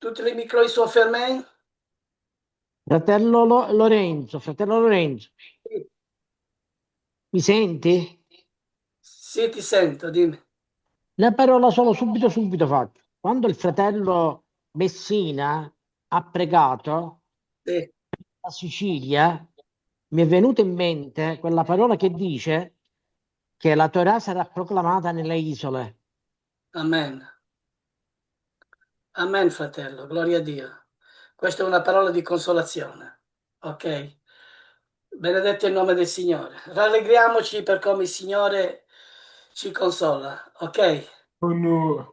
Tutti les micros sont fermés? Fratello Lorenzo, Sì, mi senti? sì, ti sento, dimmi. La parola solo subito faccio. Quando il fratello Messina ha pregato Sì, la Sicilia, mi è venuta in mente quella parola che dice che la Torah sarà proclamata nelle isole. amen. Amen, fratello, gloria a Dio. Questa è una parola di consolazione, ok? Benedetto il nome del Signore. Rallegriamoci per come il Signore ci consola, ok? Nous,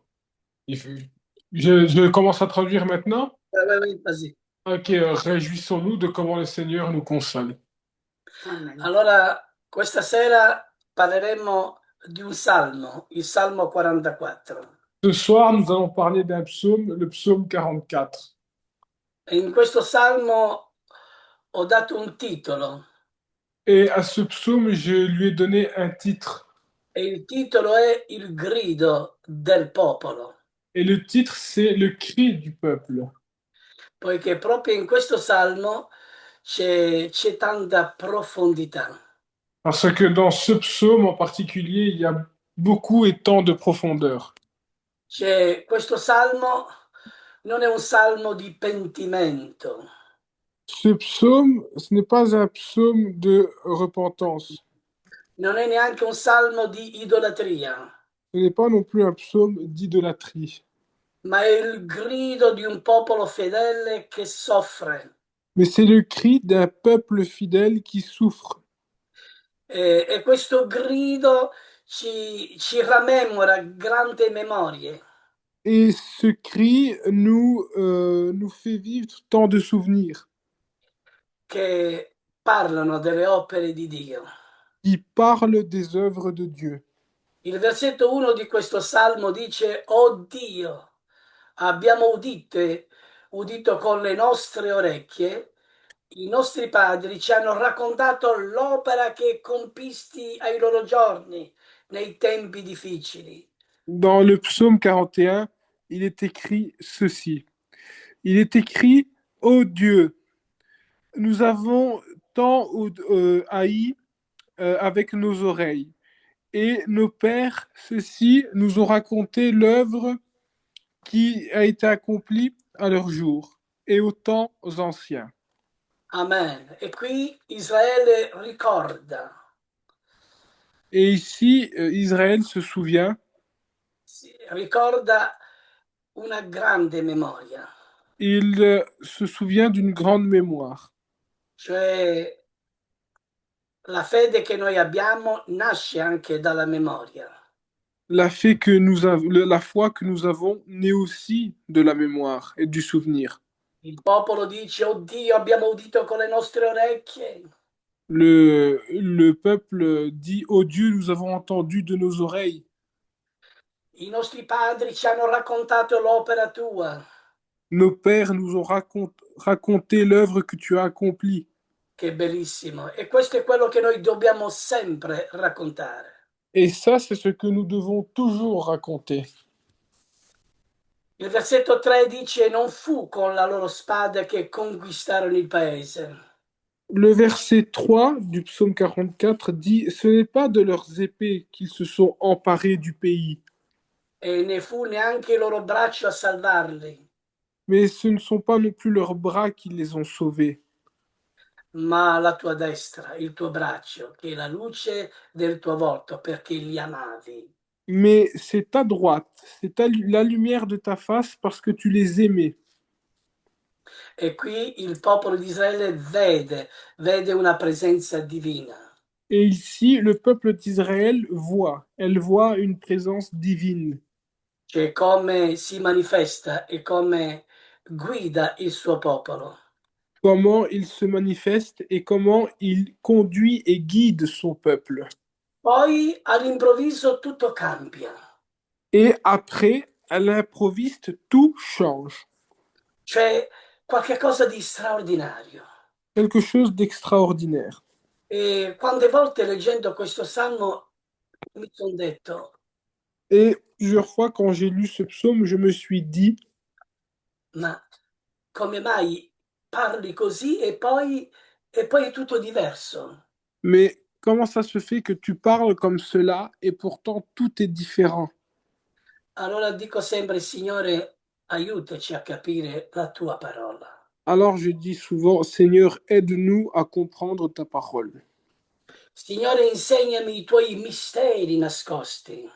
je commence à traduire maintenant. Oui, oui, vas-y. Ok, réjouissons-nous de comment le Seigneur nous console. Allora, questa sera parleremo di un salmo, il Salmo 44. Ce soir, nous allons parler d'un psaume, le psaume 44. E in questo salmo ho dato un titolo Et à ce psaume, je lui ai donné un titre. e il titolo è Il grido del popolo, Et le titre, c'est Le cri du peuple. poiché proprio in questo salmo c'è tanta profondità. Parce que dans ce psaume en particulier, il y a beaucoup et tant de profondeur. Questo salmo non è un salmo di pentimento, Ce psaume, ce n'est pas un psaume de repentance. non è neanche un salmo di idolatria, Ce n'est pas non plus un psaume d'idolâtrie. ma è il grido di un popolo fedele che soffre. Mais c'est le cri d'un peuple fidèle qui souffre. E questo grido ci rammemora grandi memorie Et ce cri nous fait vivre tant de souvenirs che parlano delle opere di Dio. qui parlent des œuvres de Dieu. Il versetto 1 di questo salmo dice: "Oh Dio, abbiamo udito con le nostre orecchie, i nostri padri ci hanno raccontato l'opera che compisti ai loro giorni, nei tempi difficili." Dans le psaume 41, il est écrit ceci. Il est écrit, Ô Dieu, nous avons tant haï avec nos oreilles, et nos pères, ceux-ci, nous ont raconté l'œuvre qui a été accomplie à leur jour et aux temps anciens. Amen. E qui Israele ricorda, Et ici, Israël se souvient, ricorda una grande memoria, il se souvient d'une grande mémoire. cioè la fede che noi abbiamo nasce anche dalla memoria. La foi que nous avons naît aussi de la mémoire et du souvenir. Il popolo dice: "Oh Dio, abbiamo udito con le nostre orecchie." Le peuple dit, Ô Dieu, nous avons entendu de nos oreilles. I nostri padri ci hanno raccontato l'opera tua. Nos pères nous ont raconté l'œuvre que tu as accomplie. Che bellissimo. E questo è quello che noi dobbiamo sempre raccontare. Et ça, c'est ce que nous devons toujours raconter. Il versetto 3 dice: "Non fu con la loro spada che conquistarono il paese." Le verset 3 du psaume 44 dit, Ce n'est pas de leurs épées qu'ils se sont emparés du pays, E ne fu neanche il loro braccio a salvarli, mais ce ne sont pas non plus leurs bras qui les ont sauvés, ma la tua destra, il tuo braccio, che è la luce del tuo volto, perché li amavi. mais c'est ta droite, la lumière de ta face parce que tu les aimais. E qui il popolo di Israele vede una presenza divina. Et ici, le peuple d'Israël voit, elle voit une présence divine. Cioè come si manifesta e come guida il suo popolo. Comment il se manifeste et comment il conduit et guide son peuple. Poi all'improvviso tutto cambia, Et après, à l'improviste, tout change. c'è qualche cosa di straordinario. Quelque chose d'extraordinaire. E quante volte leggendo questo salmo mi sono detto, Et plusieurs fois, quand j'ai lu ce psaume, je me suis dit, Ma come mai parli così e poi è tutto diverso? Mais comment ça se fait que tu parles comme cela et pourtant tout est différent? Allora dico sempre, Signore, aiutaci a capire la tua parola. Alors je dis souvent, Seigneur, aide-nous à comprendre ta parole. Signore, insegnami i tuoi misteri nascosti.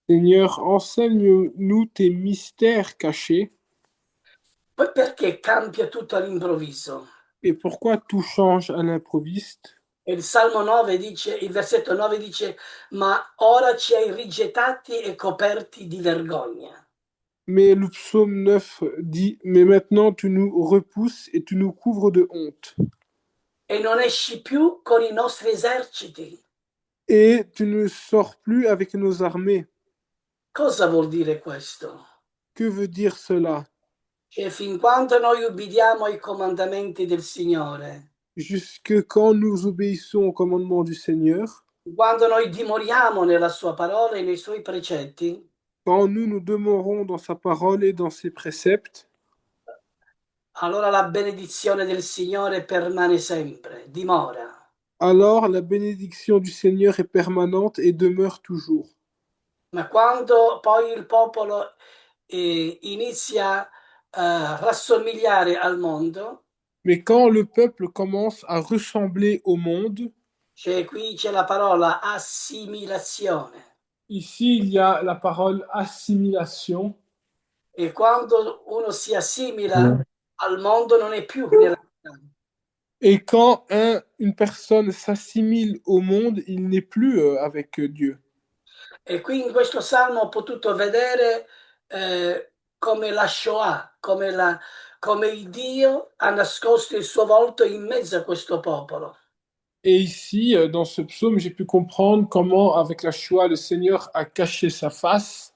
Seigneur, enseigne-nous tes mystères cachés Poi perché cambia tutto all'improvviso? et pourquoi tout change à l'improviste. E il Salmo 9 dice, il versetto 9 dice, ma ora ci hai rigettati e coperti di vergogna. Mais le psaume 9 dit, mais maintenant tu nous repousses et tu nous couvres de honte. E non esci più con i nostri eserciti. Et tu ne sors plus avec nos armées. Cosa vuol dire questo? Que veut dire cela? Cioè, fin quando noi ubbidiamo ai comandamenti del Signore, Jusque quand nous obéissons au commandement du Seigneur, quando noi dimoriamo nella sua parola e nei suoi precetti, quand nous nous demeurons dans sa parole et dans ses préceptes, allora la benedizione del Signore permane sempre, dimora. alors la bénédiction du Seigneur est permanente et demeure toujours. Ma quando poi il popolo inizia a rassomigliare al mondo, Mais quand le peuple commence à ressembler au monde, qui c'è la parola assimilazione. ici il y a la parole assimilation, E quando uno si assimila al mondo non è più nella città. et quand une personne s'assimile au monde, il n'est plus avec Dieu. E qui in questo salmo ho potuto vedere come la Shoah, come il Dio ha nascosto il suo volto in mezzo a questo popolo. Et ici, dans ce psaume, j'ai pu comprendre comment, avec la Shoah, le Seigneur a caché sa face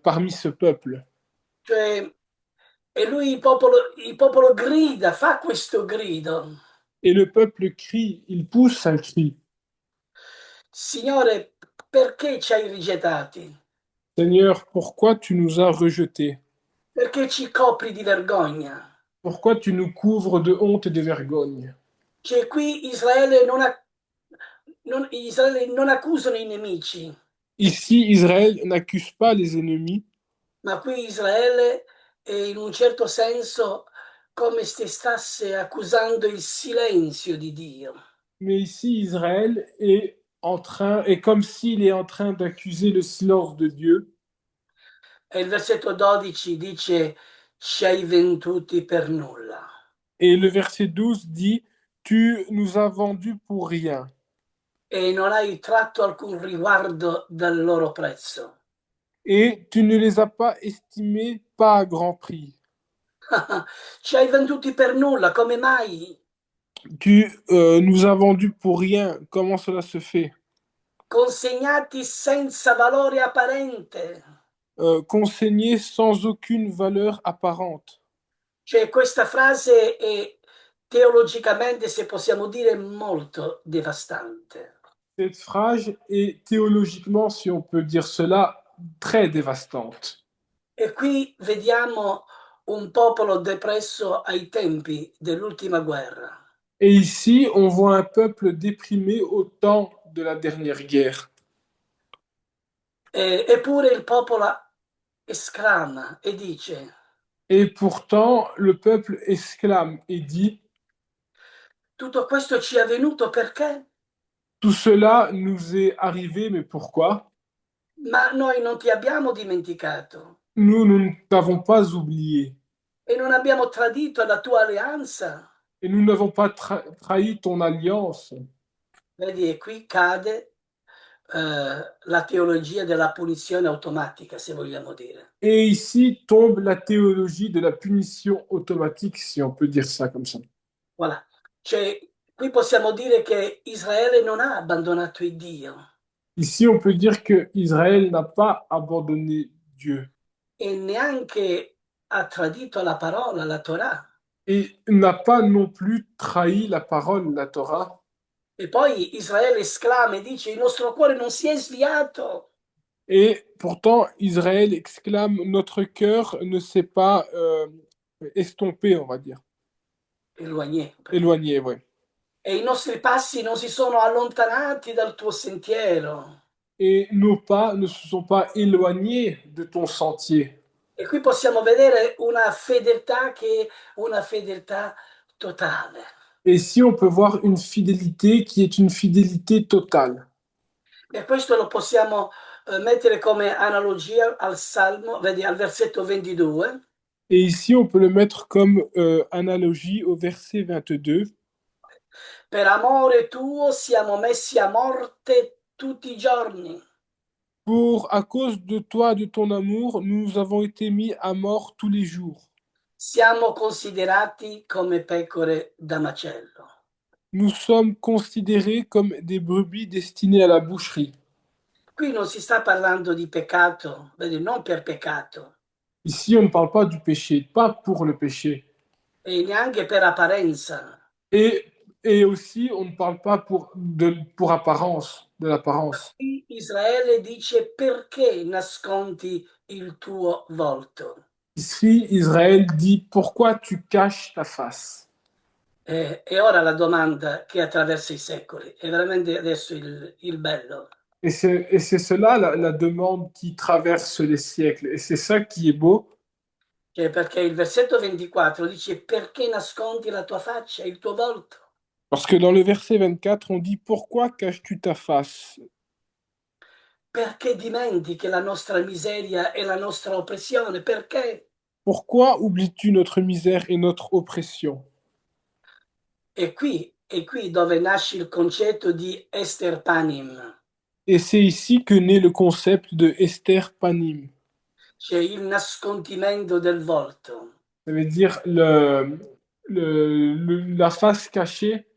parmi ce peuple. Cioè, e lui, il popolo grida, fa questo grido. Et le peuple crie, il pousse un cri. Signore, perché ci hai rigettati? Seigneur, pourquoi tu nous as rejetés? Perché ci copri di vergogna? Pourquoi tu nous couvres de honte et de vergogne? Cioè, qui Israele non accusano i nemici, Ici, Israël n'accuse pas les ennemis, ma qui Israele è in un certo senso come se stesse accusando il silenzio di Dio. mais ici, Israël est comme s'il est en train d'accuser le silence de Dieu. E il versetto 12 dice: ci hai venduti per nulla. Et le verset 12 dit, tu nous as vendus pour rien. E non hai tratto alcun riguardo dal loro prezzo. Et tu ne les as pas estimés pas à grand prix. Ci hai venduti per nulla, come mai? Tu nous as vendus pour rien. Comment cela se fait? Consegnati senza valore apparente. Consignés sans aucune valeur apparente. Cioè, questa frase è teologicamente, se possiamo dire, molto devastante. Cette phrase est théologiquement, si on peut dire cela, très dévastante. E qui vediamo un popolo depresso ai tempi dell'ultima guerra. Et ici, on voit un peuple déprimé au temps de la dernière guerre. Eppure il popolo esclama e dice: Et pourtant, le peuple exclame et dit, tutto questo ci è avvenuto perché? tout cela nous est arrivé, mais pourquoi? Ma noi non ti abbiamo dimenticato Nous ne t'avons pas oublié. e non abbiamo tradito la tua alleanza. Et nous n'avons pas trahi ton alliance. Vedi, e qui cade la teologia della punizione automatica, se vogliamo dire. Et ici tombe la théologie de la punition automatique, si on peut dire ça comme ça. Voilà. Cioè, qui possiamo dire che Israele non ha abbandonato il Dio Ici, on peut dire que Israël n'a pas abandonné Dieu e neanche ha tradito la parola, la Torah. et n'a pas non plus trahi la parole, la Torah. E poi Israele esclama e dice: il nostro cuore non si è sviato. Et pourtant, Israël exclame, notre cœur ne s'est pas estompé, on va dire. Éloigné. Éloigné, ouais. E i nostri passi non si sono allontanati dal tuo sentiero. Et nos pas ne se sont pas éloignés de ton sentier. E qui possiamo vedere una fedeltà che è una fedeltà totale. Et si on peut voir une fidélité qui est une fidélité totale. E questo lo possiamo mettere come analogia al Salmo, vedi, al versetto 22. Et ici, on peut le mettre comme analogie au verset 22. Per amore tuo siamo messi a morte tutti i giorni. À cause de toi, de ton amour, nous avons été mis à mort tous les jours. Siamo considerati come pecore da macello. Nous sommes considérés comme des brebis destinées à la boucherie. Qui non si sta parlando di peccato, vedi, non per peccato, Ici, on ne parle pas du péché, pas pour le péché. e neanche per apparenza. Et, et aussi, on ne parle pas pour apparence, de l'apparence. Qui Israele dice perché nascondi il tuo volto. Ici, Israël dit, pourquoi tu caches ta face? E ora la domanda che attraversa i secoli, è veramente adesso il bello. Et c'est cela la demande qui traverse les siècles. Et c'est ça qui est beau, Cioè, perché il versetto 24 dice perché nascondi la tua faccia, il tuo volto? parce que dans le verset 24, on dit, pourquoi caches-tu ta face? Perché dimentichi la nostra miseria e la nostra oppressione? Perché? Pourquoi oublies-tu notre misère et notre oppression? È qui dove nasce il concetto di Esther Panim, Et c'est ici que naît le concept de Esther Panim. cioè il nascondimento del volto. Ça veut dire la face cachée.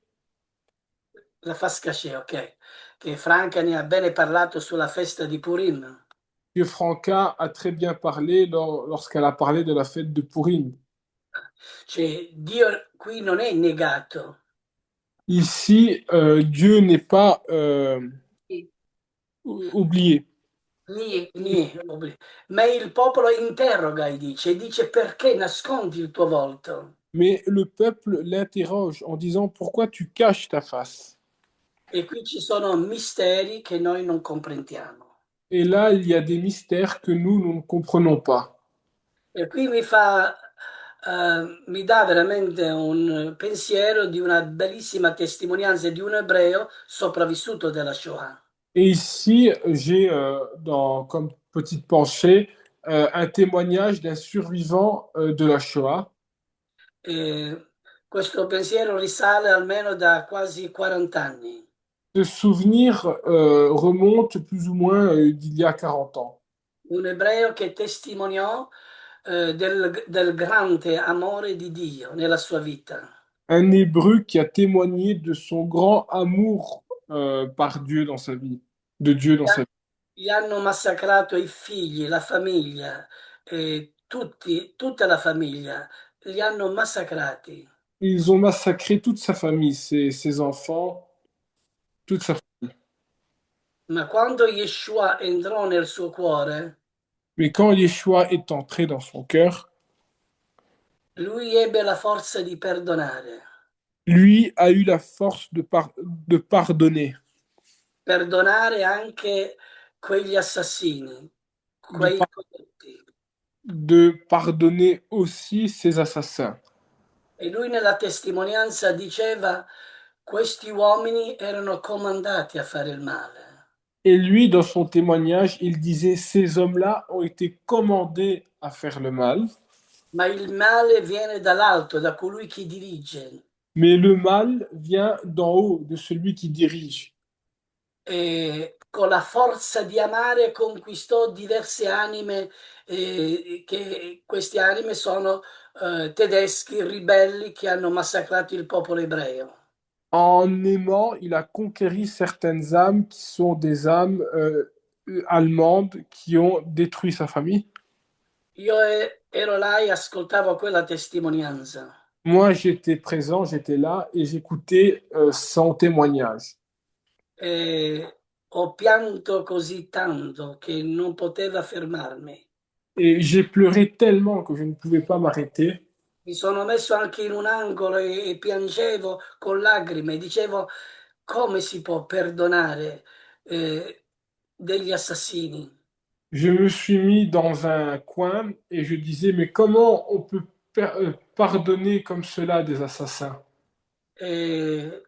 La fa scacciare, ok. Che Franca ne ha bene parlato sulla festa di Purim. Que Franca a très bien parlé lorsqu'elle a parlé de la fête de Purim. Cioè, Dio qui non è negato, Ici, Dieu n'est pas oublié, ma il popolo interroga e dice perché nascondi il tuo volto? mais le peuple l'interroge en disant pourquoi tu caches ta face? E qui ci sono misteri che noi non comprendiamo. Et là, il y a des mystères que nous ne comprenons pas. E qui mi dà veramente un pensiero di una bellissima testimonianza di un ebreo sopravvissuto della Shoah. Et ici, j'ai comme petite pensée un témoignage d'un survivant de la Shoah. E questo pensiero risale almeno da quasi 40 anni. Ce souvenir remonte plus ou moins d'il y a 40 ans. Un ebreo che testimoniò del grande amore di Dio nella sua vita. Un Hébreu qui a témoigné de son grand amour par Dieu dans sa vie, de Dieu dans sa vie. Gli hanno massacrato i figli, la famiglia, tutta la famiglia, li hanno massacrati. Ils ont massacré toute sa famille, ses enfants, toute sa famille. Ma quando Yeshua entrò nel suo cuore, Mais quand Yeshua est entré dans son cœur, lui ebbe la forza di perdonare, lui a eu la force de pardonner, perdonare anche quegli assassini, de, quei par- corrotti. de pardonner aussi ses assassins. E lui nella testimonianza diceva, questi uomini erano comandati a fare il male, Et lui, dans son témoignage, il disait, ces hommes-là ont été commandés à faire le mal, ma il male viene dall'alto, da colui che dirige. mais le mal vient d'en haut, de celui qui dirige. E con la forza di amare conquistò diverse anime, che queste anime sono tedeschi ribelli che hanno massacrato il popolo ebreo. En aimant, il a conquéri certaines âmes qui sont des âmes allemandes qui ont détruit sa famille. Io ero là e ascoltavo quella testimonianza Moi, j'étais présent, j'étais là et j'écoutais son témoignage. e ho pianto così tanto che non poteva fermarmi. Et j'ai pleuré tellement que je ne pouvais pas m'arrêter. Mi sono messo anche in un angolo e piangevo con lacrime, dicevo come si può perdonare degli assassini? Je me suis mis dans un coin et je disais, mais comment on peut pardonner comme cela des assassins? E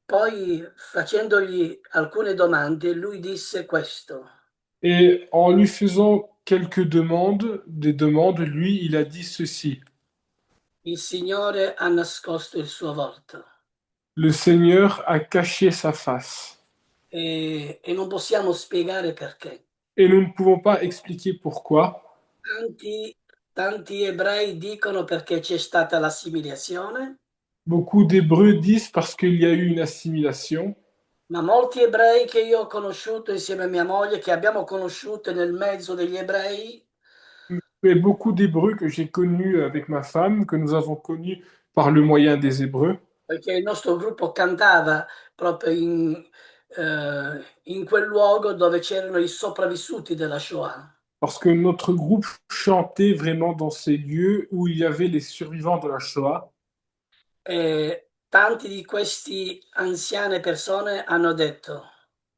poi facendogli alcune domande, lui disse questo: Et en lui faisant quelques demandes, des demandes, lui, il a dit ceci. il Signore ha nascosto il suo volto Le Seigneur a caché sa face. e non possiamo spiegare perché. Et nous ne pouvons pas expliquer pourquoi. Tanti, tanti ebrei dicono perché c'è stata l'assimilazione. Beaucoup d'Hébreux disent parce qu'il y a eu une assimilation. Ma molti ebrei che io ho conosciuto insieme a mia moglie, che abbiamo conosciuto nel mezzo degli ebrei, Mais beaucoup d'Hébreux que j'ai connus avec ma femme, que nous avons connus par le moyen des Hébreux, perché il nostro gruppo cantava proprio in quel luogo dove c'erano i sopravvissuti della Shoah. parce que notre groupe chantait vraiment dans ces lieux où il y avait les survivants de la Shoah. E tanti di questi anziane persone hanno detto,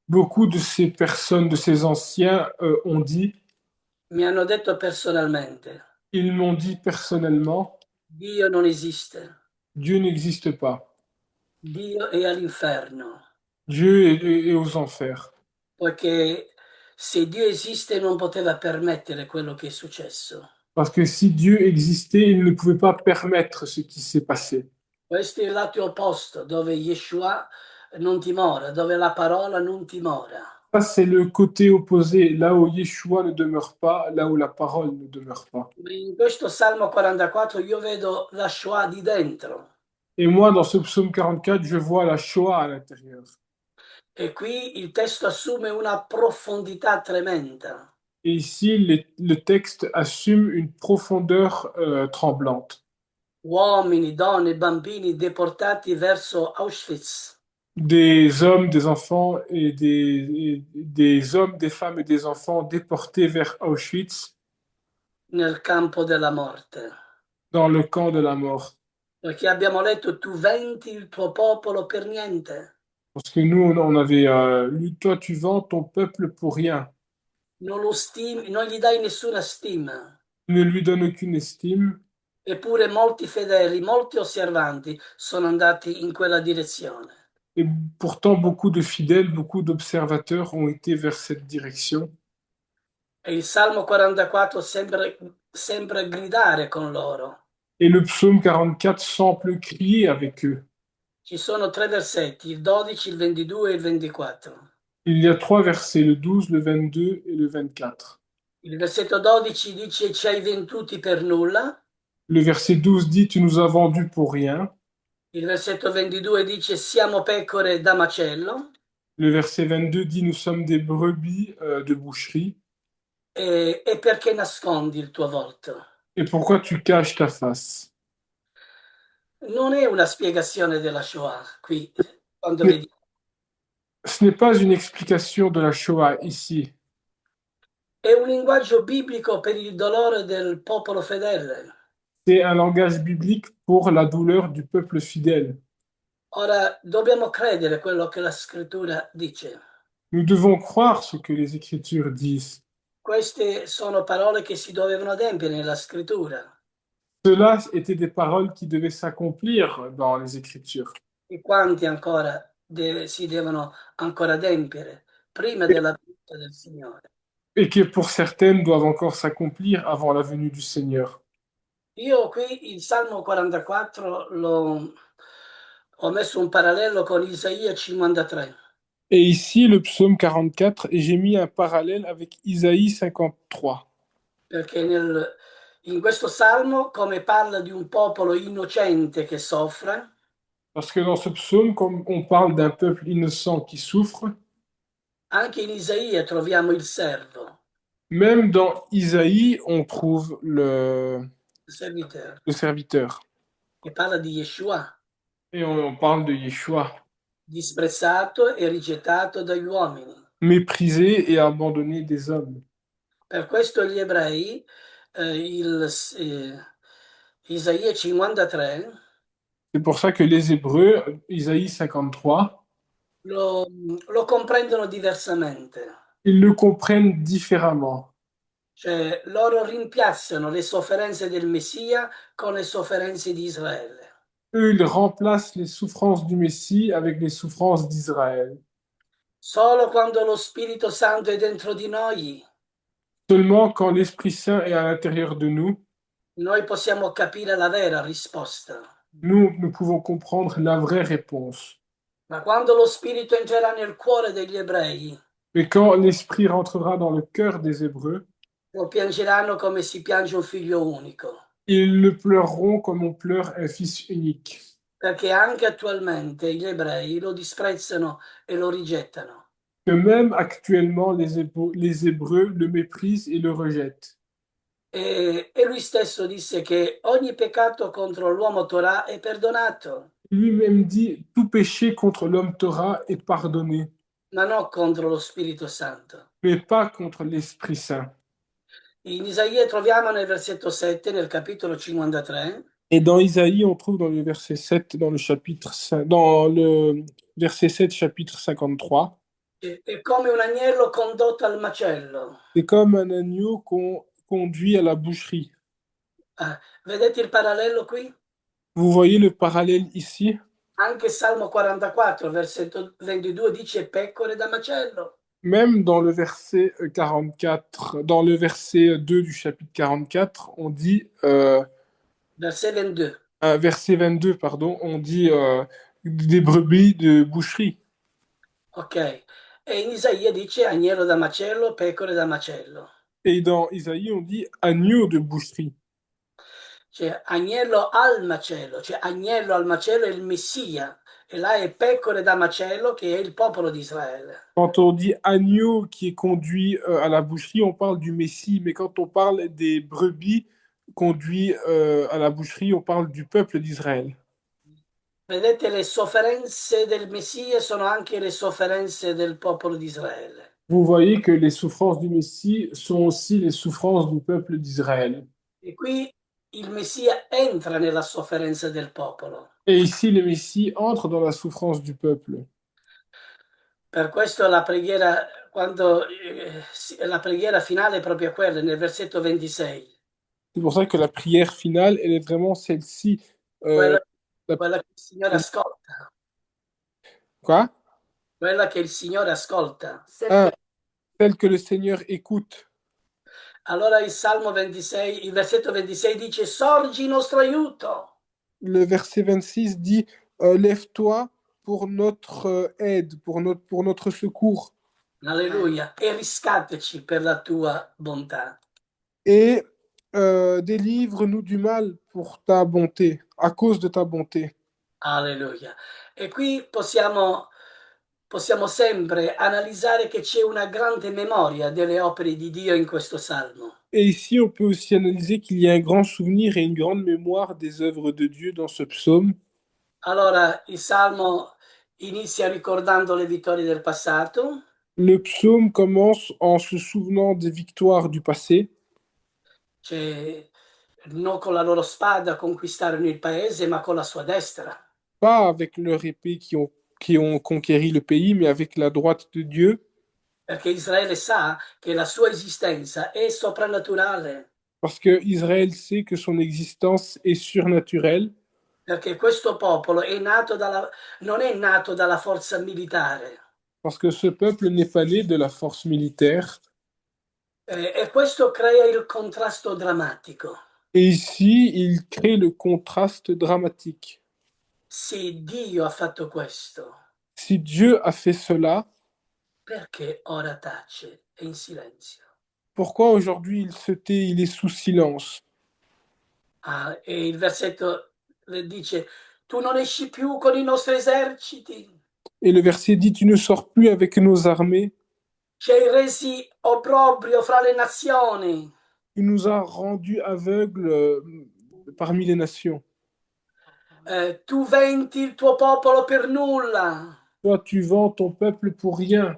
Beaucoup de ces personnes, de ces anciens, ont dit, mi hanno detto personalmente, ils m'ont dit personnellement, Dio non esiste, Dieu n'existe pas. Dio è all'inferno, Dieu est aux enfers. poiché se Dio esiste non poteva permettere quello che è successo. Parce que si Dieu existait, il ne pouvait pas permettre ce qui s'est passé. Questo è il lato opposto, dove Yeshua non dimora, dove la parola non dimora. Ça, c'est le côté opposé, là où Yeshua ne demeure pas, là où la parole ne demeure pas. In questo Salmo 44 io vedo la Shoah di dentro Et moi, dans ce psaume 44, je vois la Shoah à l'intérieur. e qui il testo assume una profondità tremenda. Et ici, le texte assume une profondeur tremblante. Uomini, donne, bambini deportati verso Auschwitz, Des hommes, des enfants des hommes, des femmes et des enfants déportés vers Auschwitz, nel campo della morte. dans le camp de la mort. Perché abbiamo letto, tu vendi il tuo popolo per niente, Parce que nous, on avait lu, toi, tu vends ton peuple pour rien. non lo stimi, non gli dai nessuna stima. Tu ne lui donnes aucune estime. Eppure molti fedeli, molti osservanti sono andati in quella direzione. Et pourtant, beaucoup de fidèles, beaucoup d'observateurs ont été vers cette direction. E il Salmo 44 sembra gridare con loro. Et le psaume 44 semble crier avec eux. Ci sono tre versetti, il 12, il 22 e il 24. Il y a trois versets, le 12, le 22 et le 24. Il versetto 12 dice ci hai venduti per nulla, Le verset 12 dit, tu nous as vendus pour rien. il versetto 22 dice siamo pecore da macello Le verset 22 dit, nous sommes des brebis de boucherie. e perché nascondi il tuo volto. Et pourquoi tu caches ta face? Non è una spiegazione della Shoah qui, quando Ce n'est vedi. ce n'est pas une explication de la Shoah ici. È un linguaggio biblico per il dolore del popolo fedele. C'est un langage biblique pour la douleur du peuple fidèle. Ora dobbiamo credere quello che la scrittura dice. Nous devons croire ce que les Écritures disent. Queste sono parole che si dovevano adempiere nella scrittura. Cela étaient des paroles qui devaient s'accomplir dans les Écritures. E quanti ancora si devono ancora adempiere prima della venuta del Signore. Et que pour certaines doivent encore s'accomplir avant la venue du Seigneur. Io qui il Salmo 44 ho messo un parallelo con Isaia 53, Et ici, le psaume 44, et j'ai mis un parallèle avec Isaïe 53. perché in questo Salmo, come parla di un popolo innocente che soffre, Parce que dans ce psaume, comme on parle d'un peuple innocent qui souffre, anche in Isaia troviamo il servo, même dans Isaïe, on trouve il servitore, le serviteur. che parla di Yeshua, Et on parle de Yeshua, disprezzato e rigettato dagli uomini. méprisé et abandonné des hommes. Per questo gli ebrei, eh, il, eh, Isaia 53 C'est pour ça que les Hébreux, Isaïe 53, lo, lo comprendono diversamente. ils le comprennent différemment. Cioè, loro rimpiazzano le sofferenze del Messia con le sofferenze di Israele. Eux, ils remplacent les souffrances du Messie avec les souffrances d'Israël. Solo quando lo Spirito Santo è dentro di Seulement quand l'Esprit Saint est à l'intérieur de noi possiamo capire la vera risposta. nous pouvons comprendre la vraie réponse. Ma quando lo Spirito entrerà nel cuore degli ebrei, Mais quand l'Esprit rentrera dans le cœur des Hébreux, lo piangeranno come si piange un figlio unico. ils le pleureront comme on pleure un fils unique. Perché anche attualmente gli ebrei lo disprezzano e lo rigettano. Que même actuellement, les Hébreux le méprisent et le rejettent. E lui stesso disse che ogni peccato contro l'uomo Torah è perdonato, Lui-même dit, tout péché contre l'homme Torah est pardonné, ma non contro lo Spirito Santo. mais pas contre l'Esprit Saint. In Isaia troviamo nel versetto 7, nel capitolo 53, Et dans Isaïe, on trouve dans le verset 7, dans le chapitre 5, dans le verset 7, chapitre 53, è come un agnello condotto al macello. c'est comme un agneau qu'on conduit à la boucherie. Vedete il parallelo qui? Vous voyez le parallèle ici? Anche Salmo 44, versetto 22 dice pecore da macello. Même dans le verset 44, dans le verset 2 du chapitre 44, on dit, Verset 22. verset 22, pardon, on dit des brebis de boucherie. Ok. E in Isaia dice agnello da macello, pecore da macello. Et dans Isaïe, on dit agneau de boucherie. Cioè agnello al macello è il Messia, e là è pecore da macello che è il popolo di Israele. Quand on dit agneau qui est conduit à la boucherie, on parle du Messie, mais quand on parle des brebis conduits à la boucherie, on parle du peuple d'Israël. Vedete, le sofferenze del Messia sono anche le sofferenze del popolo di Israele. Vous voyez que les souffrances du Messie sont aussi les souffrances du peuple d'Israël. E qui il Messia entra nella sofferenza del popolo. Et ici, le Messie entre dans la souffrance du peuple. Per questo la preghiera, la preghiera finale è proprio quella, nel versetto 26, C'est pour ça que la prière finale, elle est vraiment celle-ci. Euh, quella, la- quella che il Signore ascolta, Quoi? quella che il Signore ascolta. Ah, celle que le Seigneur écoute. Allora il Salmo 26, il versetto 26 dice, sorgi nostro aiuto. Le verset 26 dit, lève-toi pour notre aide, pour notre secours, Alleluia. E riscattaci per la tua bontà. et délivre-nous du mal pour ta bonté, à cause de ta bonté. Alleluia. E qui possiamo sempre analizzare che c'è una grande memoria delle opere di Dio in questo Salmo. Et ici, on peut aussi analyser qu'il y a un grand souvenir et une grande mémoire des œuvres de Dieu dans ce psaume. Allora, il Salmo inizia ricordando le vittorie del passato, Le psaume commence en se souvenant des victoires du passé, cioè non con la loro spada conquistarono il paese, ma con la sua destra. pas avec leur épée qui ont conquéri le pays, mais avec la droite de Dieu, Perché Israele sa che la sua esistenza è soprannaturale, parce que Israël sait que son existence est surnaturelle, perché questo popolo non è nato dalla forza militare. parce que ce peuple n'est pas né de la force militaire. E questo crea il contrasto drammatico. Et ici, il crée le contraste dramatique. Se Dio ha fatto questo, Si Dieu a fait cela, perché ora tace è in silenzio? pourquoi aujourd'hui il se tait, il est sous silence? E il versetto dice, tu non esci più con i nostri eserciti, Et le verset dit, tu ne sors plus avec nos armées, ci hai resi obbrobrio fra le nazioni, tu nous as rendus aveugles parmi les nations. tu venti il tuo popolo per nulla. Toi, tu vends ton peuple pour rien.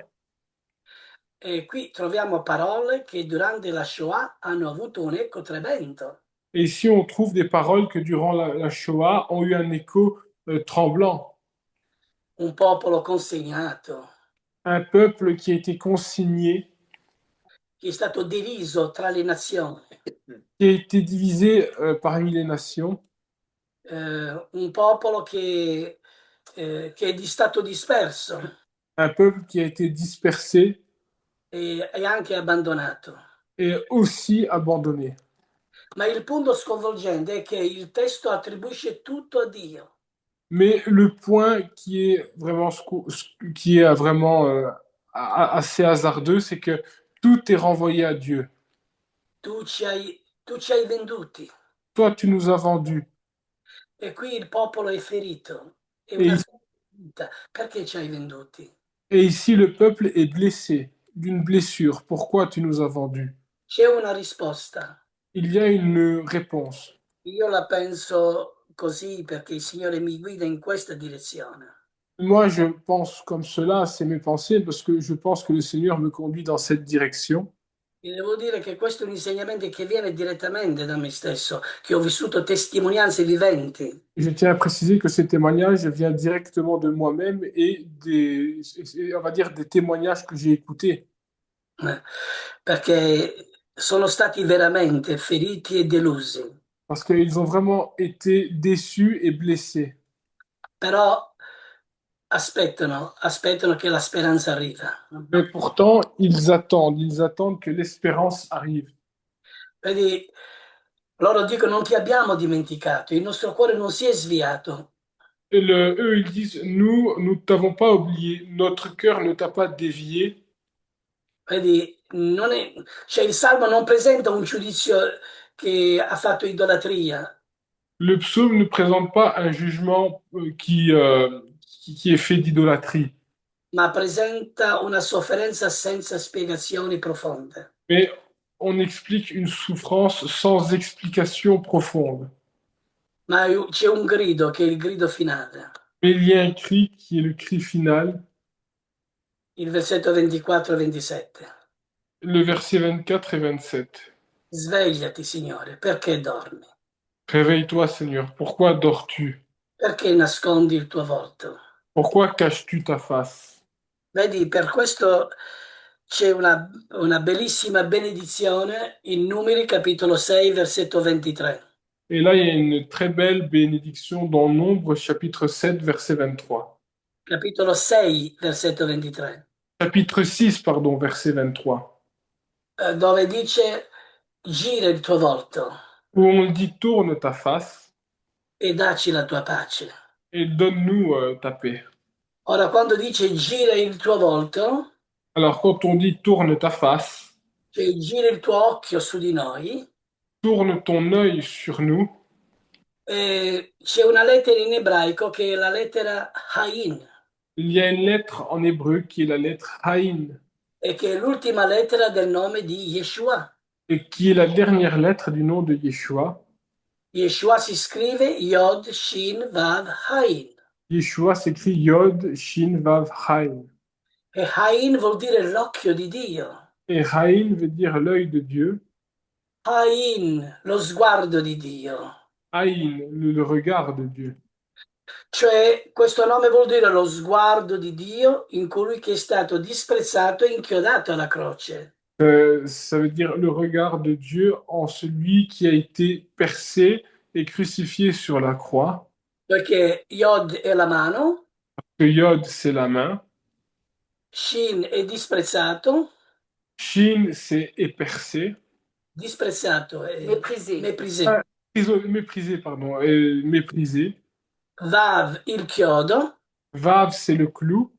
E qui troviamo parole che durante la Shoah hanno avuto un eco tremendo. Et ici, on trouve des paroles que durant la Shoah ont eu un écho tremblant. un popolo consegnato, Un peuple qui a été consigné, che è stato diviso tra le nazioni, qui a été divisé parmi les nations, un popolo che è di stato disperso un peuple qui a été dispersé e anche abbandonato. et aussi abandonné. Ma il punto sconvolgente è che il testo attribuisce tutto a Dio. Mais le point qui est vraiment assez hasardeux, c'est que tout est renvoyé à Dieu. Tu ci hai venduti. Toi, tu nous as vendus. E qui il popolo è ferito. È Et, una ici- ferita. Perché ci hai venduti? et ici, le peuple est blessé d'une blessure. Pourquoi tu nous as vendus? C'è una risposta. Il y a une réponse. Io la penso così perché il Signore mi guida in questa direzione. Moi, je pense comme cela, c'est mes pensées, parce que je pense que le Seigneur me conduit dans cette direction. E devo dire che questo è un insegnamento che viene direttamente da me stesso, che ho vissuto testimonianze viventi. Je tiens à préciser que ce témoignage vient directement de moi-même on va dire, des témoignages que j'ai écoutés. Perché sono stati veramente feriti e delusi. Parce qu'ils ont vraiment été déçus et blessés. Però aspettano che la speranza arriva. Mais pourtant, ils attendent que l'espérance arrive. Vedi, loro dicono non ti abbiamo dimenticato, il nostro cuore non si è sviato. Et eux, ils disent, nous ne t'avons pas oublié, notre cœur ne t'a pas dévié. Vedi, non è, cioè il Salmo non presenta un giudizio che ha fatto idolatria, Le psaume ne présente pas un jugement qui est fait d'idolâtrie, ma presenta una sofferenza senza spiegazioni profonde. mais on explique une souffrance sans explication profonde. Ma c'è un grido che è il grido finale, Mais il y a un cri qui est le cri final, il versetto 24-27. le verset 24 et 27. Svegliati, Signore, perché dormi? Réveille-toi, Seigneur, pourquoi dors-tu? Perché nascondi il tuo volto? Pourquoi caches-tu ta face? Vedi, per questo c'è una bellissima benedizione in Numeri capitolo 6, versetto 23. Et là, il y a une très belle bénédiction dans Nombre, chapitre 7, verset 23. Capitolo 6, versetto 23, Chapitre 6, pardon, verset 23. dove dice gira il tuo volto Où on dit tourne ta face e dacci la tua pace. et donne-nous ta paix. Ora, quando dice gira il tuo volto, Alors, quand on dit tourne ta face, cioè gira il tuo occhio su di noi, tourne ton œil sur nous, c'è una lettera in ebraico che è la lettera Hain, il y a une lettre en hébreu qui est la lettre Haïn e che è l'ultima lettera del nome di Yeshua. et qui est la dernière lettre du nom de Yeshua. Yeshua si scrive Yod Shin Vav Hain. Yeshua s'écrit Yod, Shin, Vav, Haïn. E Hain vuol dire l'occhio di Dio. Et Haïn veut dire l'œil de Dieu. Hain, lo sguardo di Dio. Haïn, le regard de Dieu. Cioè, questo nome vuol dire lo sguardo di Dio in colui che è stato disprezzato e inchiodato alla croce. Ça veut dire le regard de Dieu en celui qui a été percé et crucifié sur la croix. Perché Yod è la mano, Que Yod, c'est la main. Shin è disprezzato, Shin, est percé. disprezzato è Méprisé. méprisé. Ah, méprisé, pardon. Méprisé. Vav, il chiodo, Vav, c'est le clou.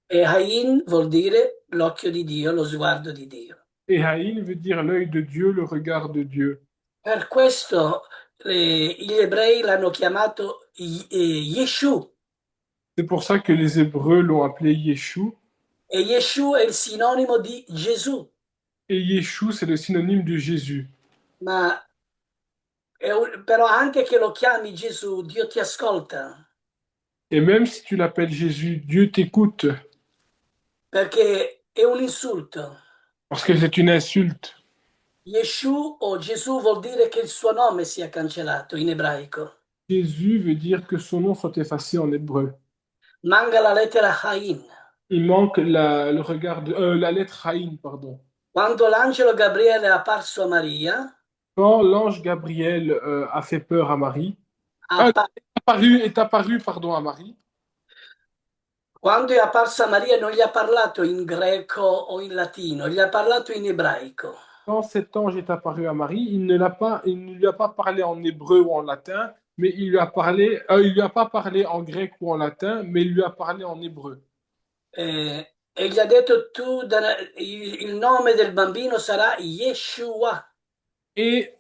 e Hain vuol dire l'occhio di Dio, lo sguardo di Dio. Et Haïn veut dire l'œil de Dieu, le regard de Dieu. Per questo gli ebrei l'hanno chiamato Yeshu, C'est pour ça que les Hébreux l'ont appelé Yeshu. e Yeshu è il sinonimo di Gesù, Et Yeshu, c'est le synonyme de Jésus. ma però anche che lo chiami Gesù, Dio ti ascolta, Et même si tu l'appelles Jésus, Dieu t'écoute. perché è un insulto. Parce que c'est une insulte. Yeshu o Gesù vuol dire che il suo nome sia cancellato in ebraico. Jésus veut dire que son nom soit effacé en hébreu. Manca la lettera Hain. Il manque le regard la lettre Haïn, pardon. Quando l'angelo Gabriele è apparso a Maria, Quand l'ange Gabriel a fait peur à Marie, ha pa- est apparu, pardon, à Marie, quando è apparsa a Maria non gli ha parlato in greco o in latino, gli ha parlato in ebraico. quand cet ange est apparu à Marie, il ne lui a pas parlé en hébreu ou en latin, mais il lui a pas parlé en grec ou en latin, mais il lui a parlé en hébreu. E gli ha detto il nome del bambino sarà Yeshua. Et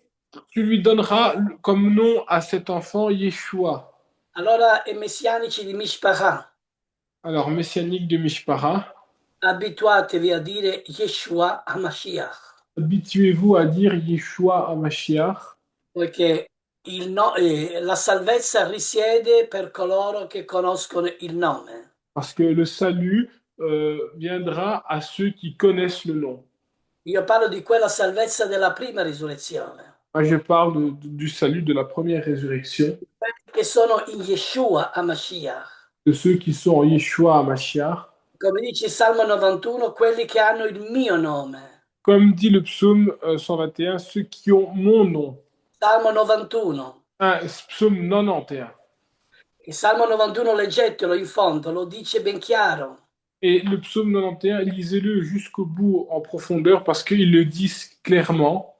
tu lui donneras comme nom à cet enfant Yeshua. Allora, i messianici di Mishpachah, Alors, messianique de Mishpara, abituatevi a dire Yeshua HaMashiach, habituez-vous à dire Yeshua à Mashiach, poiché la salvezza risiede per coloro che conoscono il nome. parce que le salut viendra à ceux qui connaissent le nom. Io parlo di quella salvezza della prima risurrezione, Moi, je parle du salut de la première résurrection, quelli che sono in Yeshua HaMashiach. de ceux qui sont en Yeshua à Mashiach. Come dice il Salmo 91, quelli che hanno il mio nome. Comme dit le psaume 121, ceux qui ont mon nom. Salmo 91. Ah, psaume 91. Il Salmo 91, leggetelo in fondo, lo dice ben chiaro. Et le psaume 91, lisez-le jusqu'au bout en profondeur parce qu'ils le disent clairement.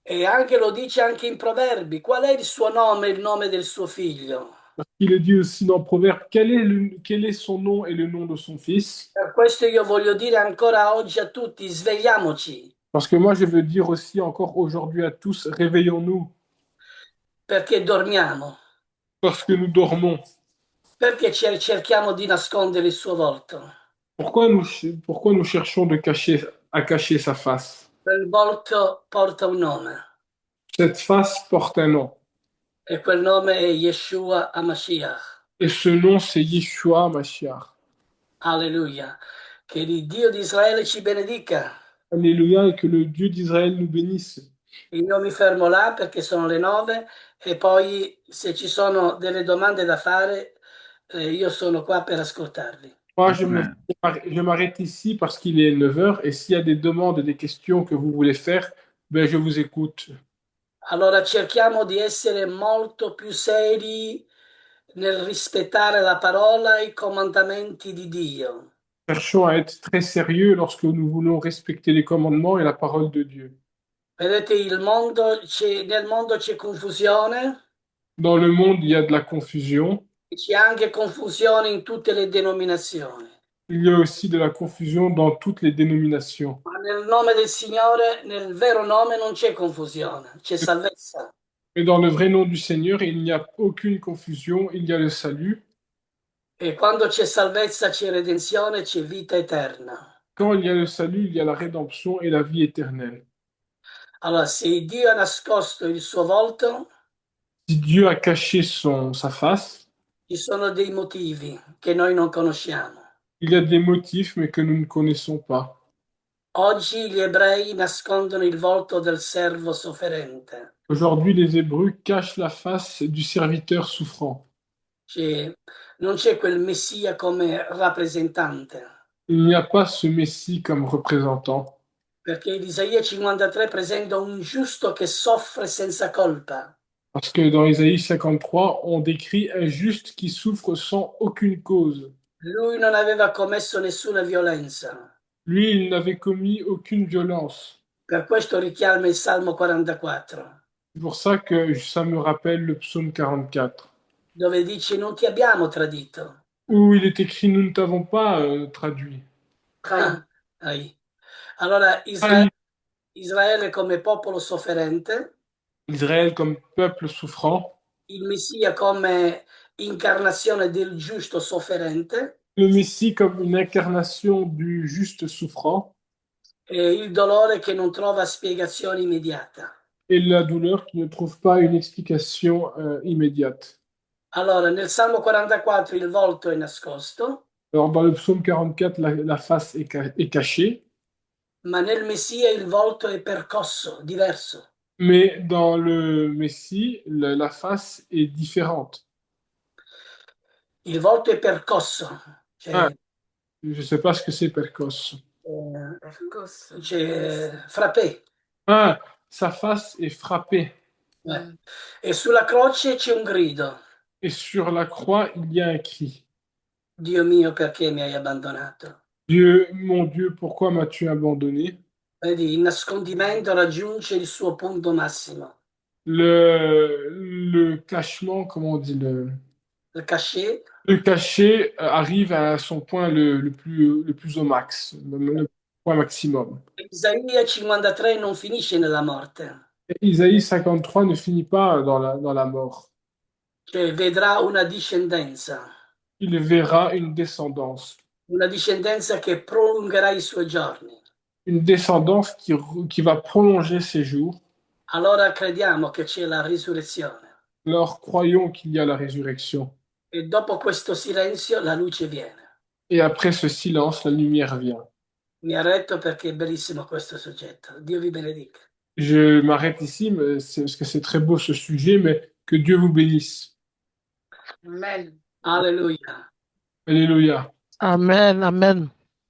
E anche lo dice anche in Proverbi. Qual è il suo nome, il nome del suo figlio? Il le dit aussi dans Proverbe, quel est son nom et le nom de son fils. Per questo io voglio dire ancora oggi a tutti, svegliamoci, Parce que moi, je veux dire aussi encore aujourd'hui à tous, réveillons-nous, perché dormiamo, parce que nous dormons. perché cerchiamo di nascondere il suo volto. Pourquoi nous cherchons à cacher sa face? Quel volto porta un nome Cette face porte un nom. e quel nome è Yeshua HaMashiach. Et ce nom, c'est Yeshua Mashiach. Alleluia. Che il Dio di Israele ci benedica. Alléluia, et que le Dieu d'Israël nous bénisse. Io mi fermo là perché sono le 9 e poi se ci sono delle domande da fare, io sono qua per ascoltarvi. Moi, Amen. je m'arrête ici parce qu'il est 9 heures et s'il y a des demandes, des questions que vous voulez faire, ben, je vous écoute. Allora cerchiamo di essere molto più seri nel rispettare la parola e i comandamenti di Dio. Cherchons à être très sérieux lorsque nous voulons respecter les commandements et la parole de Dieu. Vedete, nel mondo c'è confusione, Dans le monde, il y a de la confusion. e c'è anche confusione in tutte le denominazioni. Il y a aussi de la confusion dans toutes les dénominations. Ma nel nome del Signore, nel vero nome, non c'è confusione, c'è salvezza. Mais dans le vrai nom du Seigneur, il n'y a aucune confusion, il y a le salut. E quando c'è salvezza, c'è redenzione, c'è vita eterna. Quand il y a le salut, il y a la rédemption et la vie éternelle. Allora, se Dio ha nascosto il suo volto, Si Dieu a caché sa face, ci sono dei motivi che noi non conosciamo. il y a des motifs, mais que nous ne connaissons pas. Oggi gli ebrei nascondono il volto del servo sofferente. Aujourd'hui, les Hébreux cachent la face du serviteur souffrant. Cioè, non c'è quel Messia come rappresentante, Il n'y a pas ce Messie comme représentant. perché l'Isaia 53 presenta un giusto che soffre senza colpa. Parce que dans Isaïe 53, on décrit un juste qui souffre sans aucune cause. Lui non aveva commesso nessuna violenza. Lui, il n'avait commis aucune violence. Per questo richiama il Salmo 44, C'est pour ça que ça me rappelle le psaume 44, dove dice non ti abbiamo tradito. où il est écrit, nous ne t'avons pas traduit. Ah, ahí. Allora Ah, Israele come popolo sofferente, Israël comme peuple souffrant, il Messia come incarnazione del giusto sofferente le Messie comme une incarnation du juste souffrant, e il dolore che non trova spiegazione immediata. et la douleur qui ne trouve pas une explication immédiate. Allora, nel Salmo 44 il volto è nascosto, Alors, dans le psaume 44, la face est cachée. ma nel Messia il volto è percosso, diverso. Mais dans le Messie, la face est différente. Il volto è percosso, Ah, cioè, je ne sais pas ce que c'est percosse. frappé. Ah, sa face est frappée. E sulla croce c'è un grido. Et sur la croix, il y a un cri. Dio mio, perché mi hai abbandonato? Dieu, mon Dieu, pourquoi m'as-tu abandonné? Vedi, il nascondimento raggiunge il suo punto massimo. Le cachement, comment on dit, Il cachet, le cachet arrive à son point le plus au max, le point maximum. Isaia 53 non finisce nella morte, Isaïe 53 ne finit pas dans la mort. cioè vedrà Il verra una discendenza che prolungherà i suoi giorni. une descendance qui va prolonger ses jours. Allora crediamo che c'è la risurrezione Alors croyons qu'il y a la résurrection. e dopo questo silenzio la luce viene. Et après ce silence, la lumière vient. Mi arretto perché è bellissimo questo soggetto. Dio vi benedica. Je m'arrête ici parce que c'est très beau ce sujet, mais que Dieu vous bénisse. Amen. Alleluia. Alléluia. Amen, amen.